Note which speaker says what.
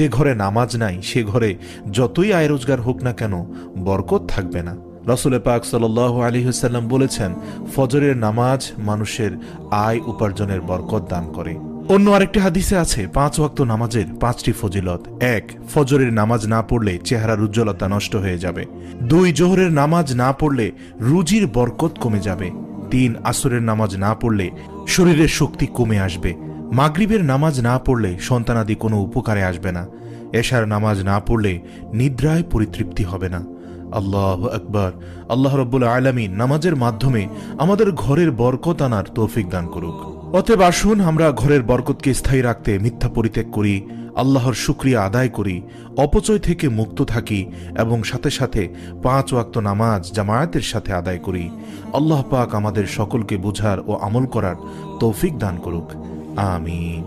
Speaker 1: যে ঘরে নামাজ নাই সে ঘরে যতই আয় রোজগার হোক না কেন বরকত থাকবে না। রাসূল পাক সাল্লাল্লাহু আলাইহি ওয়াসাল্লাম বলেছেন, ফজরের নামাজ মানুষের আয় উপার্জনের বরকত দান করে। অন্য আরেকটি হাদিসে আছে 5 ওয়াক্ত নামাজের 5টি ফজিলত। 1, ফজরের নামাজ না পড়লে চেহারার উজ্জ্বলতা নষ্ট হয়ে যাবে। 2, জোহরের নামাজ না পড়লে রুজির বরকত কমে যাবে। 3, আসরের নামাজ না পড়লে শরীরের শক্তি কমে আসবে। মাগরিবের নামাজ না পড়লে সন্তানাদি কোনো উপকারে আসবে না। এশার নামাজ না পড়লে নিদ্রায় পরিতৃপ্তি হবে না। আল্লাহু আকবার। আল্লাহ রাব্বুল আলামিন নামাজের মাধ্যমে আমাদের ঘরের বরকত আনার তৌফিক দান করুক। অতএব আসুন আমরা ঘরের বরকতকে স্থায়ী রাখতে মিথ্যা পরিত্যাগ করি, আল্লাহর শুকরিয়া আদায় করি, অপচয় থেকে মুক্ত থাকি এবং সাথে সাথে 5 ওয়াক্ত নামাজ জামায়াতের সাথে আদায় করি। আল্লাহ পাক আমাদের সকলকে বুঝার ও আমল করার তৌফিক দান করুক। আমিন।